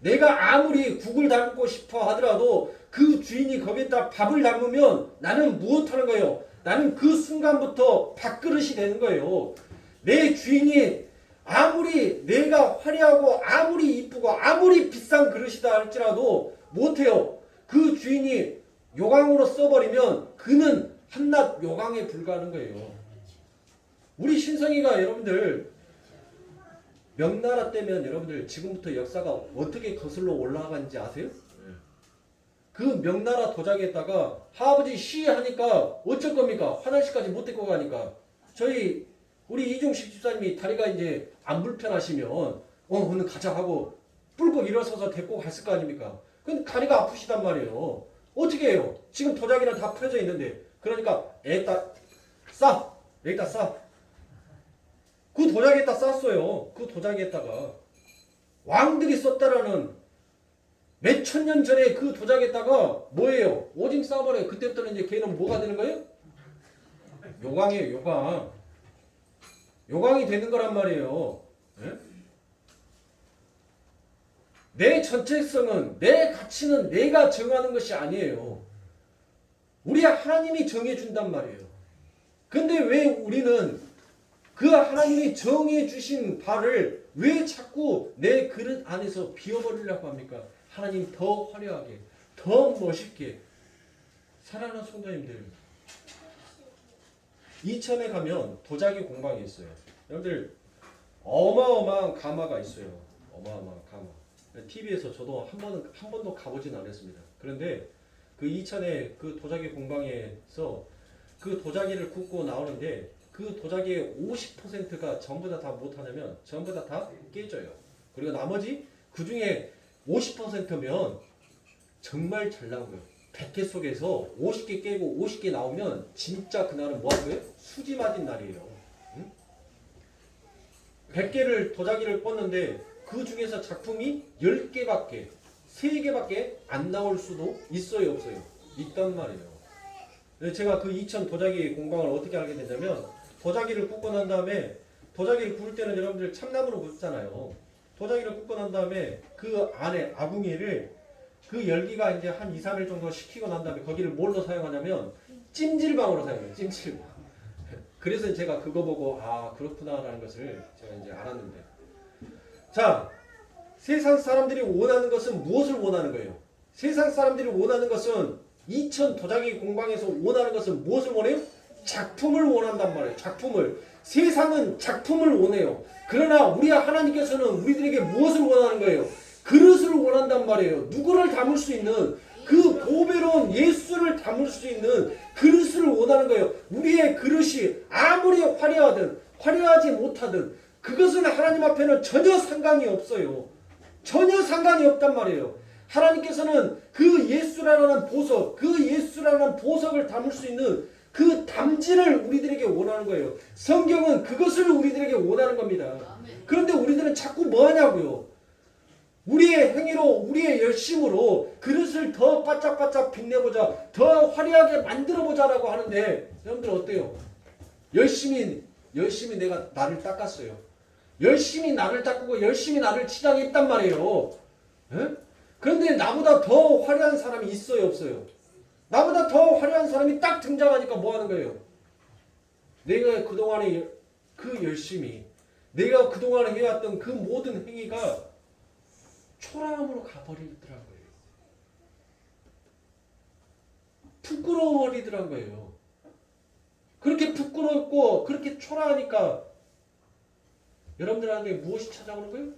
내가 아무리 국을 담고 싶어 하더라도 그 주인이 거기에다 밥을 담으면 나는 무엇하는 거예요? 나는 그 순간부터 밥그릇이 되는 거예요. 내 주인이 아무리 내가 화려하고 아무리 이쁘고 아무리 비싼 그릇이다 할지라도 못해요. 그 주인이 요강으로 써버리면 그는 한낱 요강에 불과하는 거예요. 우리 신성이가 여러분들 명나라 때면 여러분들 지금부터 역사가 어떻게 거슬러 올라가는지 아세요? 그 명나라 도자기에다가 할아버지 시하니까 어쩔 겁니까? 화장실까지 못 데리고 가니까 우리 이종식 집사님이 다리가 이제 안 불편하시면 오늘 가자 하고 뿔고 일어서서 데리고 갔을 거 아닙니까? 근데 다리가 아프시단 말이에요. 어떻게 해요? 지금 도자기는 다 펴져 있는데 그러니까 여기다 싸. 그 도자기에다 쌌어요. 그 도자기에다가 왕들이 썼다라는 몇 천 년 전에 그 도자기에다가 뭐예요? 오징 싸버려요. 그때부터는 이제 걔는 뭐가 되는 거예요? 요강이에요. 요강. 요강이 되는 거란 말이에요. 예? 내 전체성은, 내 가치는 내가 정하는 것이 아니에요. 우리 하나님이 정해준단 말이에요. 근데 왜 우리는 그 하나님이 정해주신 바를 왜 자꾸 내 그릇 안에서 비워버리려고 합니까? 하나님 더 화려하게, 더 멋있게. 사랑하는 성도님들, 이천에 가면 도자기 공방이 있어요. 여러분들 어마어마한 가마가 있어요. 어마어마한 가마. TV에서 저도 한 번도 가보진 않았습니다. 그런데 그 이천의 그 도자기 공방에서 그 도자기를 굽고 나오는데 그 도자기의 50%가 전부 다 못하냐면 전부 다 깨져요. 그리고 나머지 그 중에 50%면 정말 잘 나오고요. 100개 속에서 50개 깨고 50개 나오면 진짜 그날은 뭐 하고요? 수지 맞은 날이에요. 응? 100개를 도자기를 꽂는데 그 중에서 작품이 10개밖에 3개밖에 안 나올 수도 있어요, 없어요? 있단 말이에요. 제가 그 이천 도자기 공방을 어떻게 알게 됐냐면 도자기를 굽고 난 다음에 도자기를 구울 때는 여러분들 참나무로 굽잖아요. 도자기를 굽고 난 다음에 그 안에 아궁이를 그 열기가 이제 한 2, 3일 정도 식히고 난 다음에 거기를 뭘로 사용하냐면 찜질방으로 사용해요. 찜질방. 그래서 제가 그거 보고 아 그렇구나라는 것을 제가 이제 알았는데 자 세상 사람들이 원하는 것은 무엇을 원하는 거예요? 세상 사람들이 원하는 것은 이천 도자기 공방에서 원하는 것은 무엇을 원해요? 작품을 원한단 말이에요. 작품을. 세상은 작품을 원해요. 그러나 우리 하나님께서는 우리들에게 무엇을 원하는 거예요? 그릇을 원한단 말이에요. 누구를 담을 수 있는 그 보배로운 예수를 담을 수 있는 그릇을 원하는 거예요. 우리의 그릇이 아무리 화려하든 화려하지 못하든 그것은 하나님 앞에는 전혀 상관이 없어요. 전혀 상관이 없단 말이에요. 하나님께서는 그 예수라는 보석, 그 예수라는 보석을 담을 수 있는 그 담지를 우리들에게 원하는 거예요. 성경은 그것을 우리들에게 원하는 겁니다. 그런데 우리들은 자꾸 뭐 하냐고요? 우리의 행위로, 우리의 열심으로 그릇을 더 바짝바짝 빛내보자, 더 화려하게 만들어보자라고 하는데 여러분들 어때요? 열심히 내가 나를 닦았어요. 열심히 나를 닦고 열심히 나를 치장했단 말이에요. 에? 그런데 나보다 더 화려한 사람이 있어요, 없어요? 나보다 더 화려한 사람이 딱 등장하니까 뭐 하는 거예요? 내가 그동안에 그 열심히, 내가 그동안에 해왔던 그 모든 행위가 초라함으로 가버리더라고요. 부끄러워버리더란 거예요. 그렇게 부끄럽고 그렇게 초라하니까 여러분들한테 무엇이 찾아오는 거예요?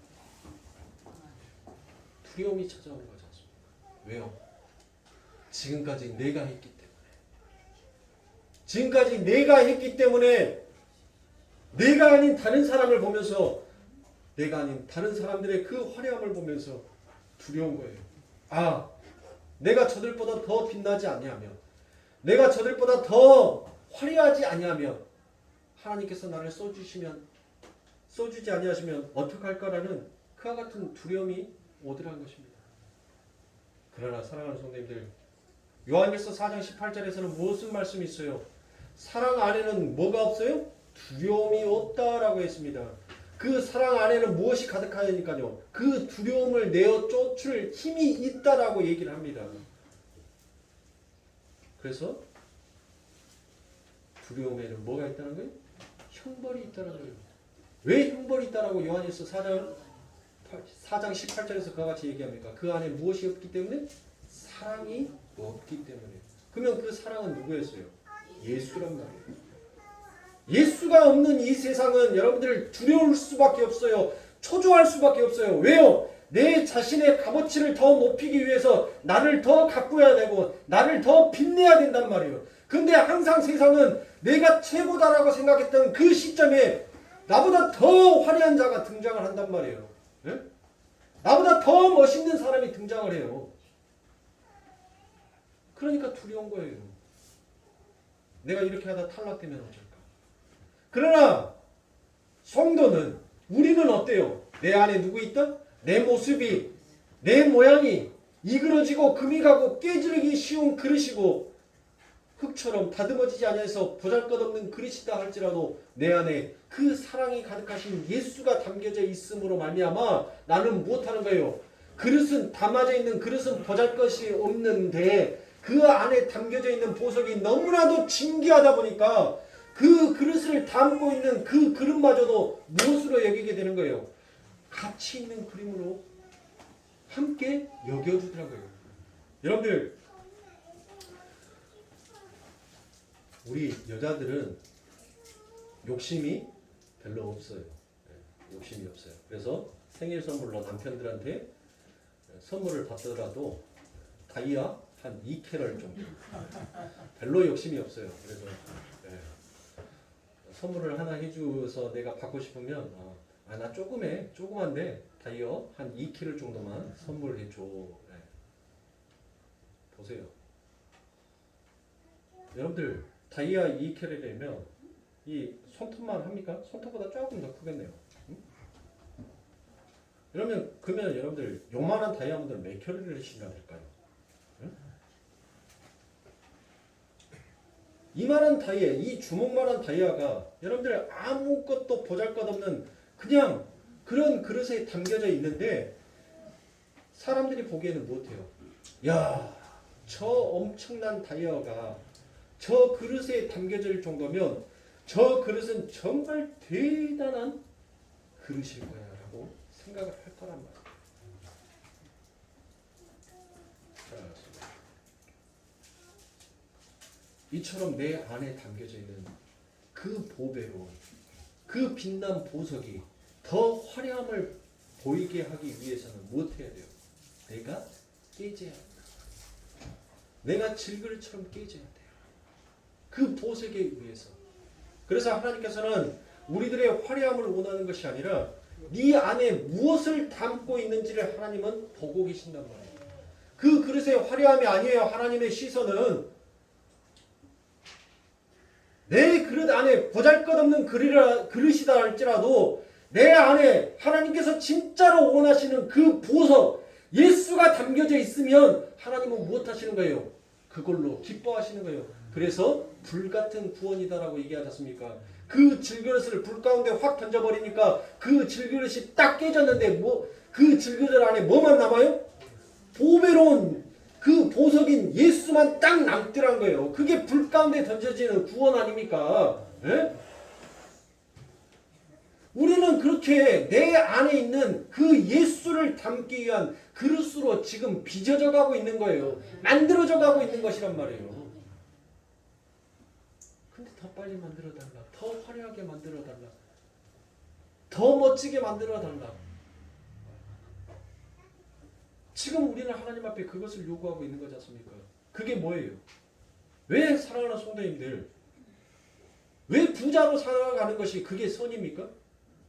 두려움이 찾아오는 거지 않습니까? 왜요? 지금까지 내가 했기 때문에 내가 아닌 다른 사람을 보면서 내가 아닌 다른 사람들의 그 화려함을 보면서 두려운 거예요. 아, 내가 저들보다 더 빛나지 아니하며 내가 저들보다 더 화려하지 아니하며 하나님께서 나를 써주지 아니하시면 어떡할 거라는 그와 같은 두려움이 오더란 것입니다. 그러나 사랑하는 성도님들, 요한일서 4장 18절에서는 무슨 말씀이 있어요? 사랑 안에는 뭐가 없어요? 두려움이 없다라고 했습니다. 그 사랑 안에는 무엇이 가득하니까요? 그 두려움을 내어 쫓을 힘이 있다라고 얘기를 합니다. 그래서 두려움에는 뭐가 있다는 거예요? 형벌이 있다는 거예요. 왜 형벌이 있다라고 요한일서 4장 18절에서 그와 같이 얘기합니까? 그 안에 무엇이 없기 때문에? 사랑이 없기 때문에. 그러면 그 사랑은 누구였어요? 예수란 말이에요. 예수가 없는 이 세상은 여러분들 두려울 수밖에 없어요. 초조할 수밖에 없어요. 왜요? 내 자신의 값어치를 더 높이기 위해서 나를 더 가꾸어야 되고 나를 더 빛내야 된단 말이에요. 근데 항상 세상은 내가 최고다라고 생각했던 그 시점에 나보다 더 화려한 자가 등장을 한단 말이에요. 네? 나보다 더 멋있는 사람이 등장을 해요. 그러니까 두려운 거예요. 내가 이렇게 하다 탈락되면 어쩔까? 그러나 성도는, 우리는 어때요? 내 안에 누구 있다? 내 모습이, 내 모양이 이그러지고 금이 가고 깨지기 쉬운 그릇이고 흙처럼 다듬어지지 아니해서 보잘것없는 그릇이다 할지라도 내 안에 그 사랑이 가득하신 예수가 담겨져 있음으로 말미암아 나는 무엇하는 거예요? 그릇은 담아져 있는 그릇은 보잘것이 없는데 그 안에 담겨져 있는 보석이 너무나도 진귀하다 보니까 그 그릇을 담고 있는 그 그릇마저도 무엇으로 여기게 되는 거예요? 가치 있는 그림으로 함께 여겨주더라고요. 여러분들, 우리 여자들은 욕심이 별로 없어요. 욕심이 없어요. 그래서 생일 선물로 남편들한테 선물을 받더라도 다이아 한 2캐럴 정도. 별로 욕심이 없어요. 그래서 선물을 하나 해줘서 내가 받고 싶으면 나 조그만데 다이아 한 2캐럴 정도만 선물을 해줘. 보세요. 여러분들 다이아 2캐럴이면 이 손톱만 합니까? 손톱보다 조금 더 크겠네요. 응? 그러면 여러분들 요만한 다이아몬드를 몇 캐럴을 하시면 될까요? 응? 이만한 다이아, 이 주먹만한 다이아가 여러분들 아무것도 보잘것없는 그냥 그런 그릇에 담겨져 있는데 사람들이 보기에는 못해요. 야, 저 엄청난 다이아가 저 그릇에 담겨질 정도면 저 그릇은 정말 대단한 그릇일 거야 라고 생각을 할 거란 말이에요. 이처럼 내 안에 담겨져 있는 그 보배로 그 빛난 보석이 더 화려함을 보이게 하기 위해서는 무엇 해야 돼요? 내가 깨져야 합니다. 내가 질그릇처럼 깨져야 돼요. 그 보석에 의해서. 그래서 하나님께서는 우리들의 화려함을 원하는 것이 아니라 네 안에 무엇을 담고 있는지를 하나님은 보고 계신단 말이에요. 그 그릇의 화려함이 아니에요. 하나님의 시선은 내 그릇 안에 보잘것없는 그릇이다 할지라도 내 안에 하나님께서 진짜로 원하시는 그 보석 예수가 담겨져 있으면 하나님은 무엇 하시는 거예요? 그걸로 기뻐하시는 거예요. 그래서 불같은 구원이다라고 얘기하지 않습니까? 그 질그릇을 불 가운데 확 던져버리니까 그 질그릇이 딱 깨졌는데 그 질그릇 안에 뭐만 남아요? 보배로운 그 보석인 예수만 딱 남더란 거예요. 그게 불 가운데 던져지는 구원 아닙니까? 예? 우리는 그렇게 내 안에 있는 그 예수를 담기 위한 그릇으로 지금 빚어져 가고 있는 거예요. 만들어져 가고 있는 것이란 말이에요. 근데 더 빨리 만들어 달라. 더 화려하게 만들어 달라. 더 멋지게 만들어 달라. 지금 우리는 하나님 앞에 그것을 요구하고 있는 거지 않습니까? 그게 뭐예요? 왜 사랑하는 성도님들, 왜 부자로 살아가는 것이 그게 선입니까?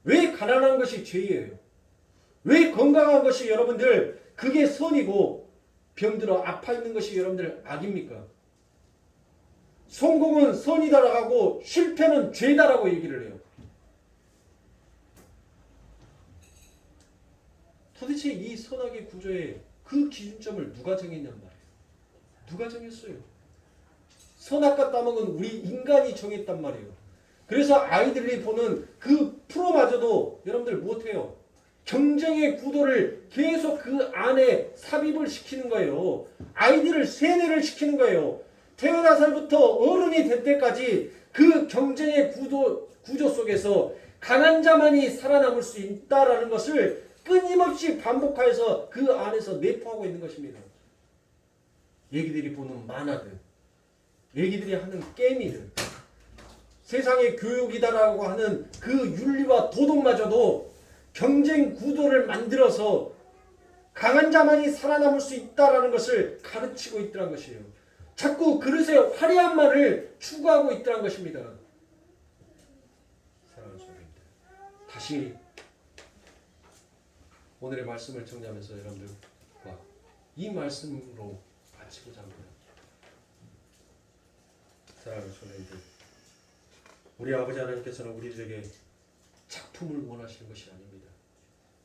왜 가난한 것이 죄예요? 왜 건강한 것이 여러분들 그게 선이고 병들어 아파 있는 것이 여러분들 악입니까? 성공은 선이다라고 하고 실패는 죄다라고 얘기를 해요. 도대체 이 선악의 구조의 그 기준점을 누가 정했냔 말이에요. 누가 정했어요? 선악과 따먹은 우리 인간이 정했단 말이에요. 그래서 아이들이 보는 그 프로마저도 여러분들 못해요. 경쟁의 구도를 계속 그 안에 삽입을 시키는 거예요. 아이들을 세뇌를 시키는 거예요. 태어나서부터 어른이 될 때까지 그 경쟁의 구조 속에서 강한 자만이 살아남을 수 있다라는 것을 끊임없이 반복하여서 그 안에서 내포하고 있는 것입니다. 얘기들이 보는 만화들, 얘기들이 하는 게임이들, 세상의 교육이다라고 하는 그 윤리와 도덕마저도 경쟁 구도를 만들어서 강한 자만이 살아남을 수 있다라는 것을 가르치고 있더란 것이에요. 자꾸 그릇의 화려함만을 추구하고 있더란 것입니다. 사랑하는 성도님들, 다시 오늘의 말씀을 정리하면서 여러분들과 이 말씀으로 마치고자 합니다. 사랑하는 성도님들, 우리 아버지 하나님께서는 우리들에게 작품을 원하시는 것이 아닙니다.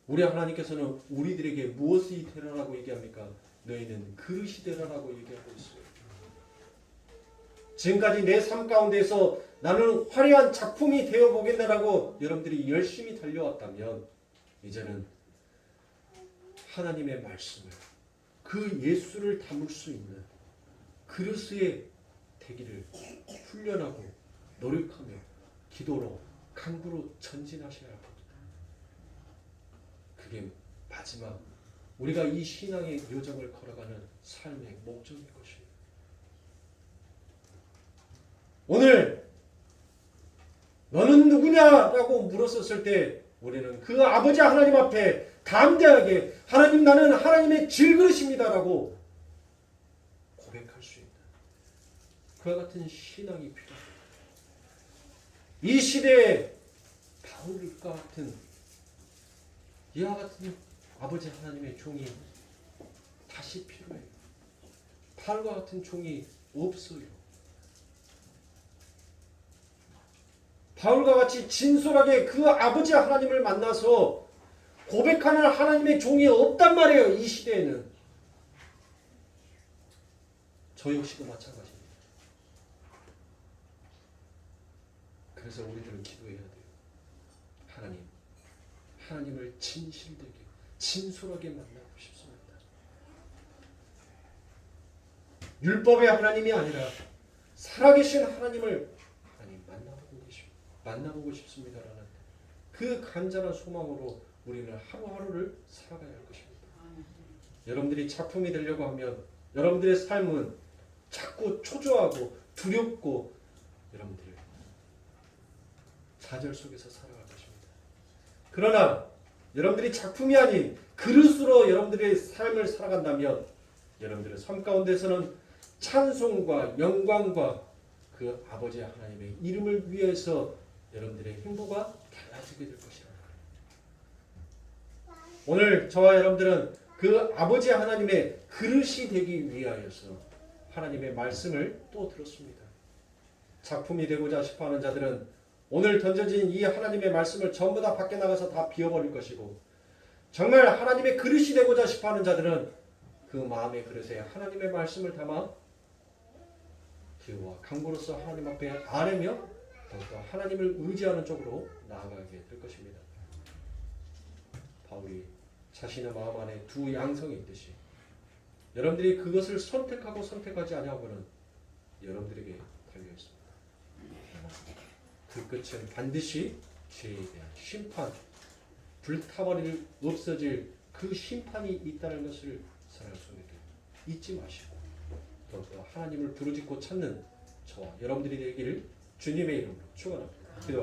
우리 하나님께서는 우리들에게 무엇이 되라라고 얘기합니까? 너희는 그릇이 되라라고 얘기하고 있어요. 지금까지 내 삶 가운데서 나는 화려한 작품이 되어 보겠다라고 여러분들이 열심히 달려왔다면 이제는 하나님의 말씀을 그 예수를 담을 수 있는 그릇의 되기를 훈련하고 노력하며 기도로 간구로 전진하셔야 합니다. 그게 마지막 우리가 이 신앙의 여정을 걸어가는 삶의 목적인 것입니다. 오늘 너는 누구냐라고 물었었을 때 우리는 그 아버지 하나님 앞에 담대하게 하나님 나는 하나님의 질그릇입니다라고 고백할 수 있는 그와 같은 신앙이 필요합니다. 이 시대에 바울과 같은 이와 같은 아버지 하나님의 종이 다시 필요해요. 바울과 같은 종이 없어요. 바울과 같이 진솔하게 그 아버지 하나님을 만나서 고백하는 하나님의 종이 없단 말이에요. 이 시대에는. 저 역시도 마찬가지입니다. 그래서 우리들은 기도해야 돼요. 하나님을 진실되게 진솔하게 만나고 싶습니다. 율법의 하나님이 아니라 살아계신 하나님을 만나보고 싶습니다라는 그 간절한 소망으로 우리는 하루하루를 살아가야 할 것입니다. 여러분들이 작품이 되려고 하면 여러분들의 삶은 자꾸 초조하고 두렵고 여러분들 좌절 속에서 살아갈 것입니다. 그러나 여러분들이 작품이 아닌 그릇으로 여러분들의 삶을 살아간다면 여러분들의 삶 가운데서는 찬송과 영광과 그 아버지 하나님의 이름을 위해서 여러분들의 행보가 달라지게 될 것이다. 오늘 저와 여러분들은 그 아버지 하나님의 그릇이 되기 위하여서 하나님의 말씀을 또 들었습니다. 작품이 되고자 싶어하는 자들은 오늘 던져진 이 하나님의 말씀을 전부 다 밖에 나가서 다 비워버릴 것이고 정말 하나님의 그릇이 되고자 싶어하는 자들은 그 마음의 그릇에 하나님의 말씀을 담아 기도와 간구로서 하나님 앞에 아뢰며 더욱더 하나님을 의지하는 쪽으로 나아가게 될 것입니다. 바울이 자신의 마음 안에 두 양성이 있듯이 여러분들이 그것을 선택하고 선택하지 아니하고는 여러분들에게 달려있습니다. 그 끝은 반드시 죄에 대한 심판, 불타버릴 없어질 그 심판이 있다는 것을 사랑하는 성도들 잊지 마시고 더욱더 하나님을 부르짖고 찾는 저와 여러분들이 되기를 주님의 이름으로 축원합니다. 기도하겠습니다.